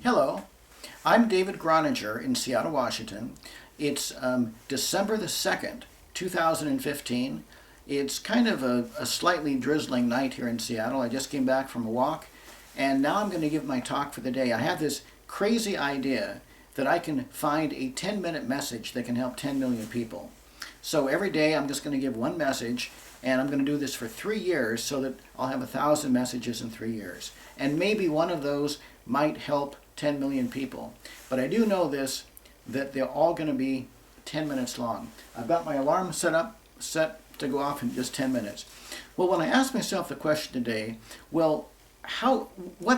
Hello, I'm David Groninger in Seattle, Washington. It's December the 2nd, 2015. It's kind of a slightly drizzling night here in Seattle. I just came back from a walk, and now I'm going to give my talk for the day. I have this crazy idea that I can find a 10-minute message that can help 10 million people. So every day I'm just going to give one message, and I'm going to do this for 3 years so that I'll have 1,000 messages in 3 years. And maybe one of those might help 10 million people. But I do know this, that they're all going to be 10 minutes long. I've got my alarm set to go off in just 10 minutes. Well, when I asked myself the question today, what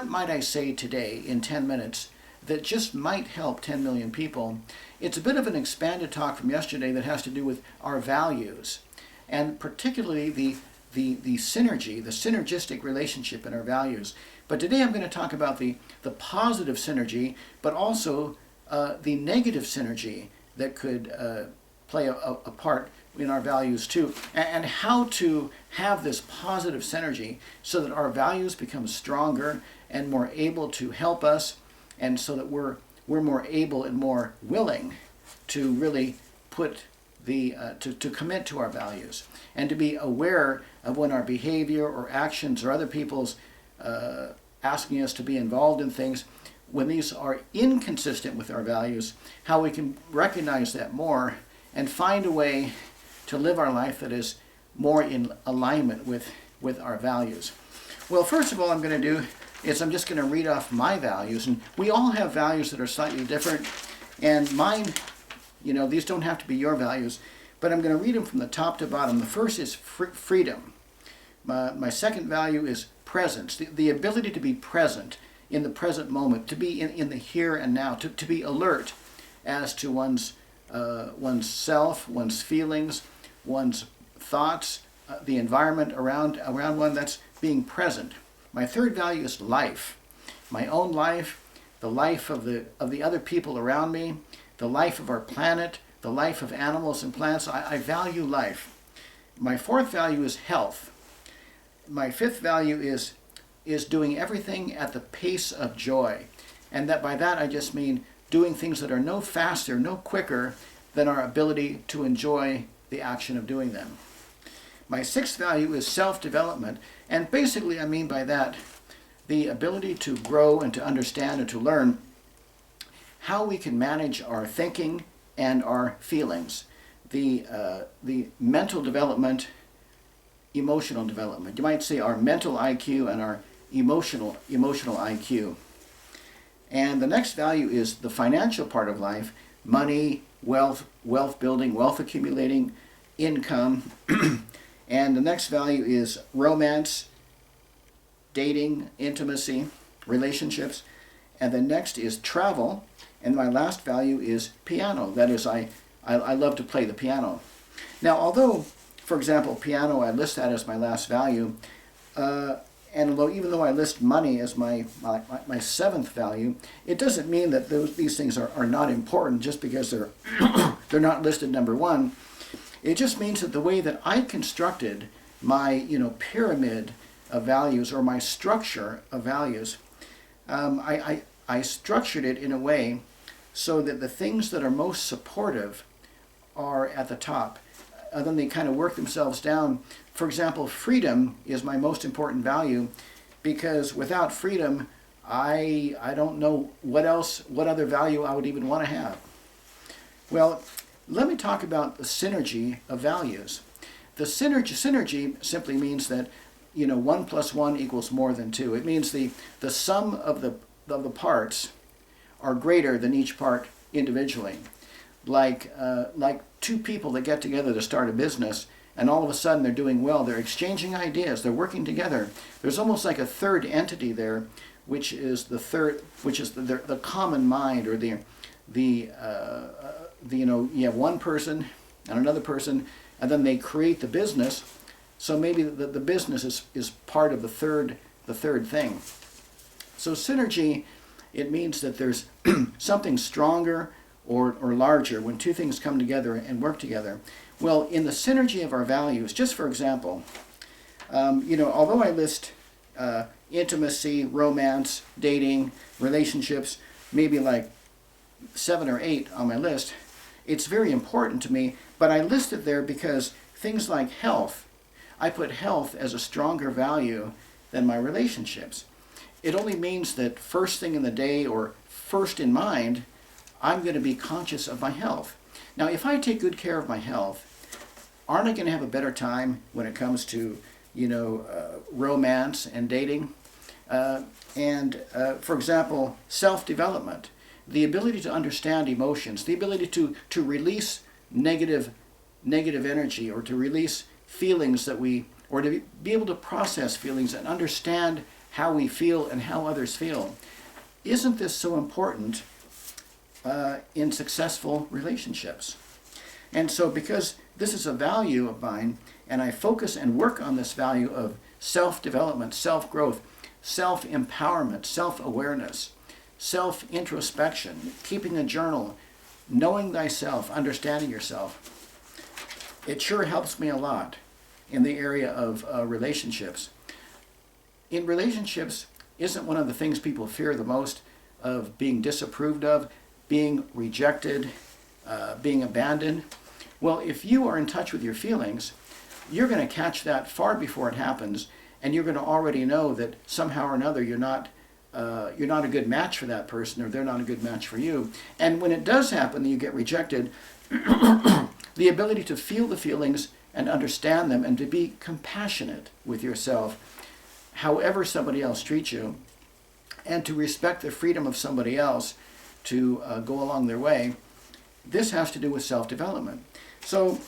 might I say today in 10 minutes that just might help 10 million people? It's a bit of an expanded talk from yesterday that has to do with our values, and particularly the synergistic relationship in our values. But today I'm going to talk about the positive synergy, but also the negative synergy that could play a part in our values too, and how to have this positive synergy so that our values become stronger and more able to help us, and so that we're more able and more willing to really put to commit to our values, and to be aware of when our behavior or actions or other people's asking us to be involved in things, when these are inconsistent with our values, how we can recognize that more and find a way to live our life that is more in alignment with our values. Well, first of all, I'm going to do is I'm just going to read off my values, and we all have values that are slightly different, and mine, these don't have to be your values, but I'm going to read them from the top to bottom. The first is freedom. My second value is presence, the ability to be present in the present moment, to be in the here and now, to be alert as to one's self, one's feelings, one's thoughts, the environment around one. That's being present. My third value is life, my own life, the life of the other people around me, the life of our planet, the life of animals and plants. I value life. My fourth value is health. My fifth value is doing everything at the pace of joy. And by that I just mean doing things that are no faster, no quicker than our ability to enjoy the action of doing them. My sixth value is self-development. And basically I mean by that the ability to grow and to understand and to learn how we can manage our thinking and our feelings. The mental development, emotional development. You might say our mental IQ and our emotional IQ. And the next value is the financial part of life: money, wealth building, wealth accumulating, income. And the next value is romance, dating, intimacy, relationships. And the next is travel. And my last value is piano. That is, I love to play the piano. Now, although, for example, piano, I list that as my last value, and even though I list money as my seventh value, it doesn't mean that these things are not important just because they're not listed number one. It just means that the way that I constructed my pyramid of values, or my structure of values, I structured it in a way so that the things that are most supportive are at the top. Then they kind of work themselves down. For example, freedom is my most important value, because without freedom, I don't know what other value I would even want to have. Well, let me talk about the synergy of values. The synergy simply means that 1 plus 1 equals more than 2. It means the sum of the parts are greater than each part individually. Like two people that get together to start a business, and all of a sudden they're doing well. They're exchanging ideas. They're working together. There's almost like a third entity there, which is the common mind, or you have one person and another person, and then they create the business. So maybe the business is part of the third thing. So synergy, it means that there's something stronger or larger when two things come together and work together. Well, in the synergy of our values, just for example, although I list intimacy, romance, dating, relationships, maybe like 7 or 8 on my list. It's very important to me, but I list it there because things like health, I put health as a stronger value than my relationships. It only means that first thing in the day or first in mind, I'm going to be conscious of my health. Now, if I take good care of my health, aren't I going to have a better time when it comes to, romance and dating? For example, self-development, the ability to understand emotions, the ability to release negative energy, or to release feelings or to be able to process feelings and understand how we feel and how others feel. Isn't this so important in successful relationships? And so because this is a value of mine, and I focus and work on this value of self-development, self-growth, self-empowerment, self-awareness, self-introspection, keeping a journal, knowing thyself, understanding yourself, it sure helps me a lot in the area of relationships. In relationships, isn't one of the things people fear the most of being disapproved of, being rejected, being abandoned? Well, if you are in touch with your feelings, you're going to catch that far before it happens, and you're going to already know that somehow or another you're not a good match for that person, or they're not a good match for you. And when it does happen that you get rejected, the ability to feel the feelings and understand them and to be compassionate with yourself, however somebody else treats you, and to respect the freedom of somebody else to go along their way, this has to do with self-development. So,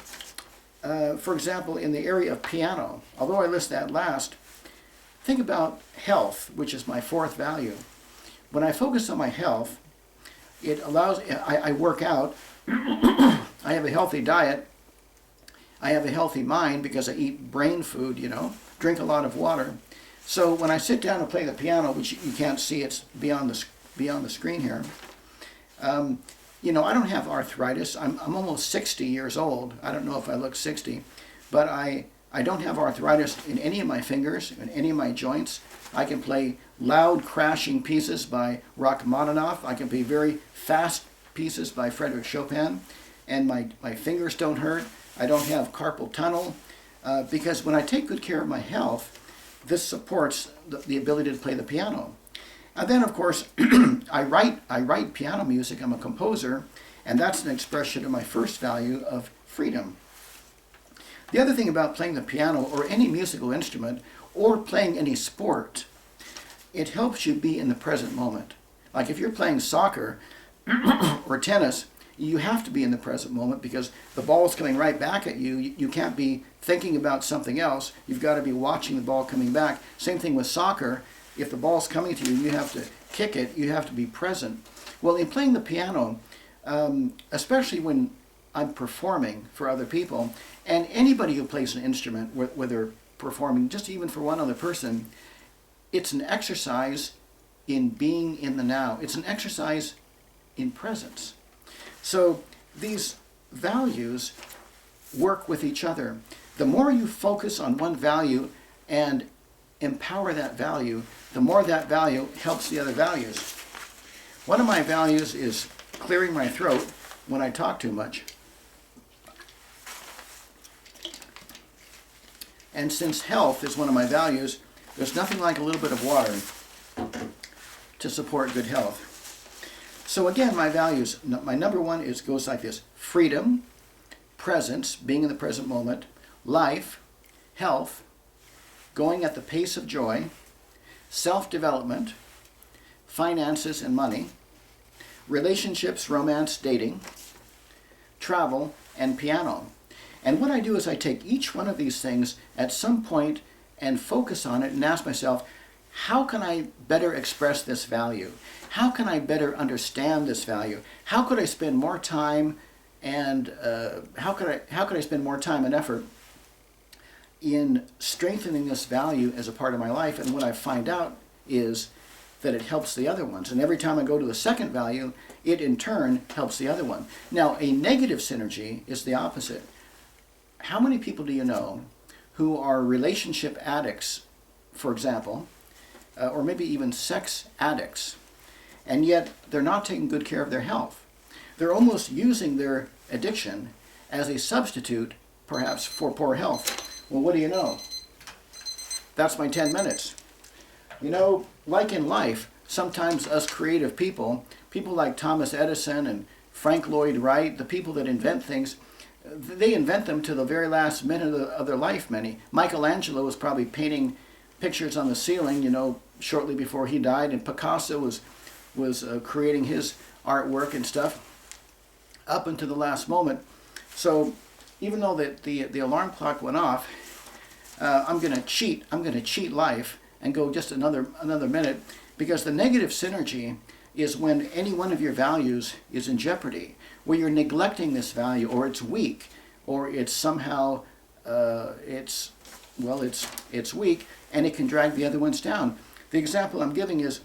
for example, in the area of piano, although I list that last, think about health, which is my 4th value. When I focus on my health, it allows, I work out, I have a healthy diet, I have a healthy mind because I eat brain food, drink a lot of water. So when I sit down and play the piano, which you can't see, it's beyond the screen here, I don't have arthritis. I'm almost 60 years old. I don't know if I look 60, but I don't have arthritis in any of my fingers, in any of my joints. I can play loud crashing pieces by Rachmaninoff. I can play very fast pieces by Frédéric Chopin, and my fingers don't hurt. I don't have carpal tunnel, because when I take good care of my health, this supports the ability to play the piano. And then, of course, I write piano music. I'm a composer, and that's an expression of my first value of freedom. The other thing about playing the piano or any musical instrument or playing any sport, it helps you be in the present moment. Like if you're playing soccer or tennis, you have to be in the present moment because the ball's coming right back at you. You can't be thinking about something else. You've got to be watching the ball coming back. Same thing with soccer. If the ball's coming to you, you have to kick it. You have to be present. Well, in playing the piano, especially when I'm performing for other people, and anybody who plays an instrument, whether performing just even for one other person, it's an exercise in being in the now. It's an exercise in presence. So these values work with each other. The more you focus on one value and empower that value, the more that value helps the other values. One of my values is clearing my throat when I talk too much. And since health is one of my values, there's nothing like a little bit of water to support good health. So again, my values, my number 1 goes like this: freedom, presence, being in the present moment, life, health, going at the pace of joy, self-development, finances and money, relationships, romance, dating, travel, and piano. And what I do is I take each one of these things at some point and focus on it and ask myself, how can I better express this value? How can I better understand this value? How could I spend more time and how could I spend more time and effort in strengthening this value as a part of my life? And what I find out is that it helps the other ones. And every time I go to the second value, it in turn helps the other one. Now, a negative synergy is the opposite. How many people do you know who are relationship addicts, for example, or maybe even sex addicts? and yet they're not taking good care of their health. They're almost using their addiction as a substitute, perhaps, for poor health. Well, what do you know? That's my 10 minutes. You know, like in life, sometimes us creative people, people like Thomas Edison and Frank Lloyd Wright, the people that invent things, they invent them to the very last minute of their life, many. Michelangelo was probably painting pictures on the ceiling, you know, shortly before he died, and Picasso was creating his artwork and stuff up until the last moment. So even though the alarm clock went off, I'm going to cheat life and go just another minute, because the negative synergy is when any one of your values is in jeopardy, where you're neglecting this value, or it's weak, or it's somehow it's weak, and it can drag the other ones down. The example I'm giving is,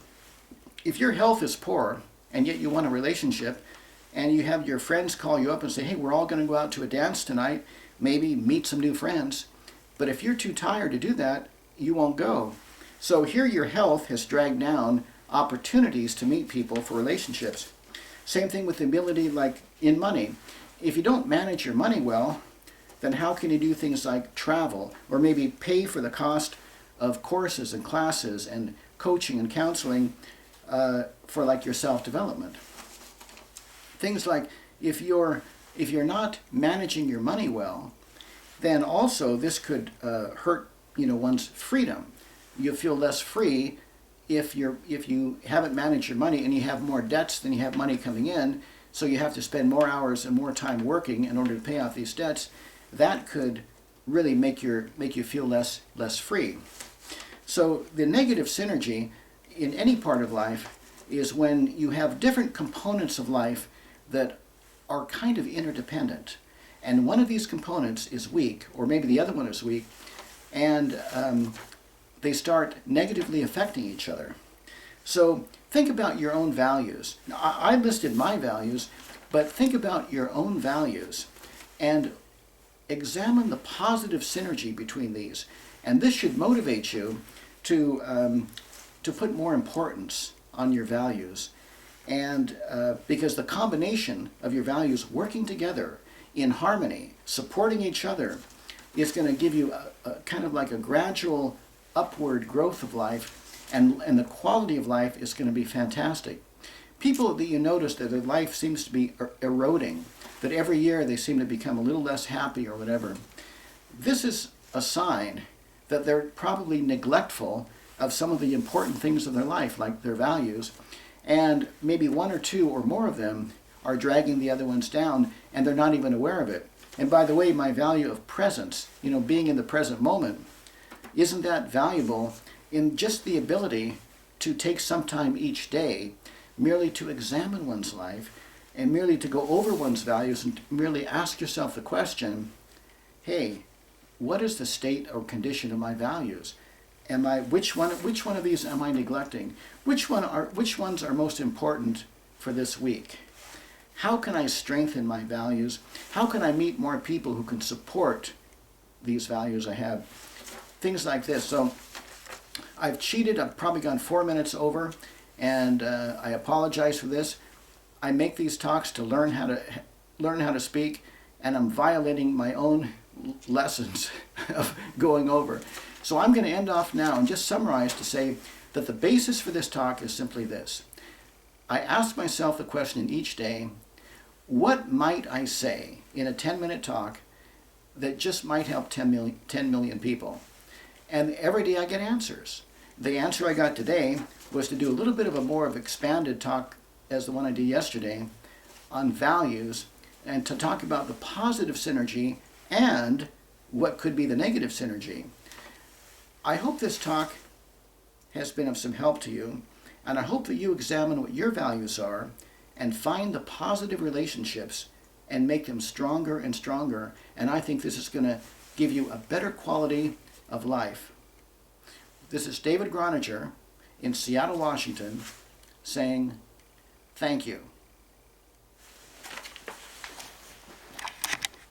if your health is poor and yet you want a relationship, and you have your friends call you up and say, hey, we're all going to go out to a dance tonight, maybe meet some new friends, but if you're too tired to do that, you won't go. So here your health has dragged down opportunities to meet people for relationships. Same thing with the ability, like in money. If you don't manage your money well, then how can you do things like travel, or maybe pay for the cost of courses and classes and coaching and counseling for like your self-development? Things like, if you're not managing your money well, then also this could hurt, you know, one's freedom. You feel less free if you haven't managed your money, and you have more debts than you have money coming in, so you have to spend more hours and more time working in order to pay off these debts. That could really make you feel less free. So the negative synergy in any part of life is when you have different components of life that are kind of interdependent, and one of these components is weak, or maybe the other one is weak, and they start negatively affecting each other. So think about your own values. Now, I listed my values, but think about your own values and examine the positive synergy between these. And this should motivate you to put more importance on your values. And because the combination of your values working together in harmony, supporting each other, is going to give you a kind of like a gradual upward growth of life, and the quality of life is going to be fantastic. People that you notice that their life seems to be eroding, that every year they seem to become a little less happy or whatever, this is a sign that they're probably neglectful of some of the important things in their life, like their values, and maybe one or two or more of them are dragging the other ones down, and they're not even aware of it. And by the way, my value of presence, you know, being in the present moment, isn't that valuable in just the ability to take some time each day merely to examine one's life, and merely to go over one's values, and merely ask yourself the question, hey, what is the state or condition of my values? Which one of these am I neglecting? Which ones are most important for this week? How can I strengthen my values? How can I meet more people who can support these values I have? Things like this. So I've cheated. I've probably gone 4 minutes over, and I apologize for this. I make these talks to learn how to speak, and I'm violating my own lessons of going over. So I'm going to end off now and just summarize to say that the basis for this talk is simply this. I ask myself the question each day, what might I say in a 10-minute talk that just might help 10 million people? And every day I get answers. The answer I got today was to do a little bit of a more of expanded talk as the one I did yesterday on values, and to talk about the positive synergy and what could be the negative synergy. I hope this talk has been of some help to you, and I hope that you examine what your values are and find the positive relationships and make them stronger and stronger. And I think this is going to give you a better quality of life. This is David Groninger in Seattle, Washington, saying thank you.